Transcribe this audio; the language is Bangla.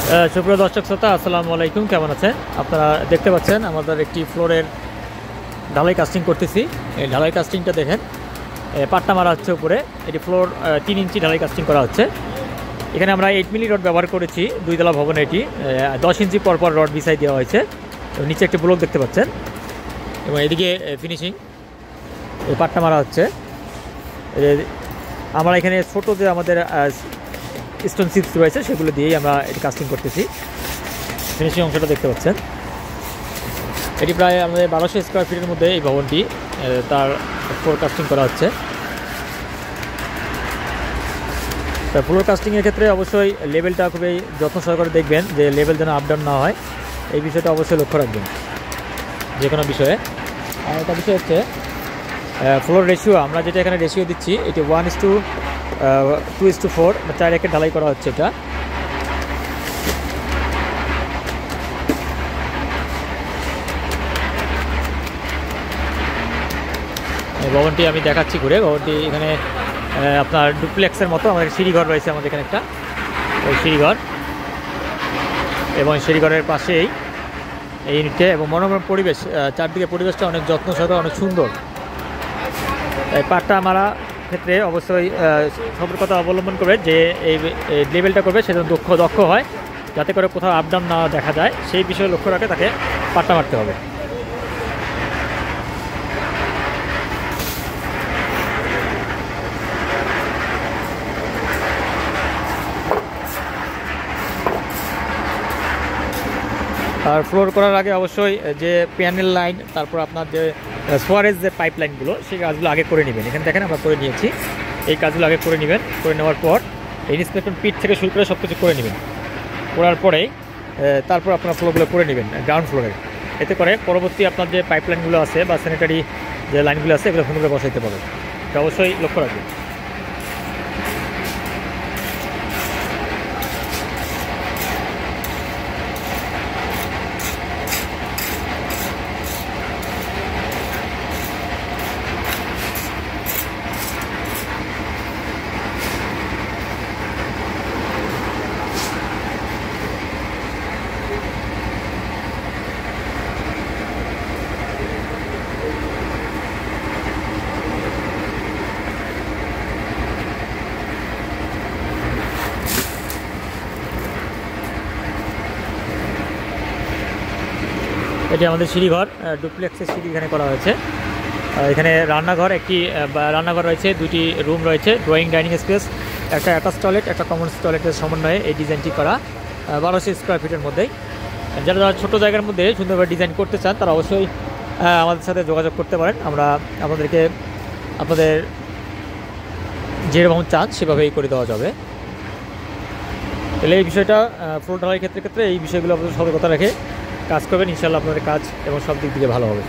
সুপ্রিয় দর্শক শ্রোতা, আসসালামু আলাইকুম। কেমন আছেন? আপনারা দেখতে পাচ্ছেন আমাদের একটি ফ্লোরের ঢালাই কাস্টিং করতেছি। এই ঢালাই কাস্টিংটা দেখেন, পাট্টা মারা হচ্ছে উপরে। এটি ফ্লোর 3 ইঞ্চি ঢালাই কাস্টিং করা হচ্ছে। এখানে আমরা 8 মিলি রড ব্যবহার করেছি। 2 তলা ভবনে এটি 10 ইঞ্চি পরপর রড বিছাই দেওয়া হয়েছে। নিচে একটি ব্লক দেখতে পাচ্ছেন এবং এদিকে ফিনিশিং এই পাট্টা মারা হচ্ছে। আমরা এখানে ছোটো যে আমাদের স্টোন চিপস রয়েছে সেগুলো দিয়েই আমরা এটি কাস্টিং করতেছি। ফিনিশিং অংশটা দেখতে পাচ্ছেন। এটি প্রায় আমাদের 1200 স্কোয়ার ফিটের মধ্যে এই ভবনটি, তার ফ্লোর কাস্টিং করা হচ্ছে। তা ফ্লোর কাস্টিংয়ের ক্ষেত্রে অবশ্যই লেভেলটা খুবই যত্ন সহকারে দেখবেন যে লেভেল যেন আপডাউন না হয়, এই বিষয়টা অবশ্যই লক্ষ্য রাখবেন যে কোনো বিষয়ে। আর একটা বিষয় হচ্ছে ফ্লোর রেশিও। আমরা যেটা এখানে রেশিও দিচ্ছি এটি 1:2:4 4 একের ঢালাই করা হচ্ছে। এটা ভবনটি আমি দেখাচ্ছি ঘুরে। ভবনটি এখানে আপনার ডুপ্লেক্সের মতো আমাদের সিঁড়িঘর রয়েছে। আমাদের এখানে একটা ওই সিঁড়িঘর এবং সিঁড়িঘরের পাশেই এই ইউনিটে এবং মনোরম পরিবেশ, চারদিকে পরিবেশটা অনেক যত্ন সহকারে অনেক সুন্দর। পাট্টা মারা ক্ষেত্রে অবশ্যই সতর্কতা অবলম্বন করবে যে এই লেভেলটা করবে সেজন্য দক্ষ হয়, যাতে করে কোথাও আপডাউন না দেখা যায় সেই বিষয়ে লক্ষ্য রাখে তাকে পাট্টা মারতে হবে। আর ফ্লোর করার আগে অবশ্যই যে প্যানেল লাইন, তারপর আপনার যে সোয়ারেজ যে পাইপ লাইনগুলো, সেই কাজগুলো আগে করে নেবেন। এখানে দেখেন আমরা করে নিয়েছি। এই কাজগুলো আগে করে নেবেন। করে নেওয়ার পর এই ইন্সপেকশন পিট থেকে শুরু করে সব কিছু করে নেবেন। করার পরেই তারপর আপনার ফ্লোরগুলো করে নেবেন গ্রাউন্ড ফ্লোরে। এতে করে পরবর্তী আপনার যে পাইপ লাইনগুলো আছে বা স্যানিটারি যে লাইনগুলো আছে এগুলো ফোন করে বসাইতে পারবেন। এটা অবশ্যই লক্ষ্য রাখবেন। এটি আমাদের সিঁড়িঘর, ডুপ্লেক্সের সিঁড়ি এখানে করা হয়েছে। এখানে রান্নাঘর, একটি রান্নাঘর রয়েছে, 2টি রুম রয়েছে, ড্রয়িং ডাইনিং স্পেস, একটা অ্যাটাচ টয়লেট, একটা কমন টয়লেটের সমন্বয়ে এই ডিজাইনটি করা 1200 স্কোয়ার ফিটের মধ্যেই। যারা ছোটো জায়গার মধ্যে সুন্দরভাবে ডিজাইন করতে চান তারা অবশ্যই আমাদের সাথে যোগাযোগ করতে পারেন। আমরা আপনাদেরকে আপনাদের যেরকম চান সেভাবেই করে দেওয়া যাবে। তাহলে এই বিষয়টা ফ্লোর ঢালাইয়ের ক্ষেত্রে এই বিষয়গুলো আপনাদের সতর্কতা রেখে কাজ করবেন। ইনশাআল্লাহ আপনাদের কাজ এবং সব দিক থেকে ভালো হবে।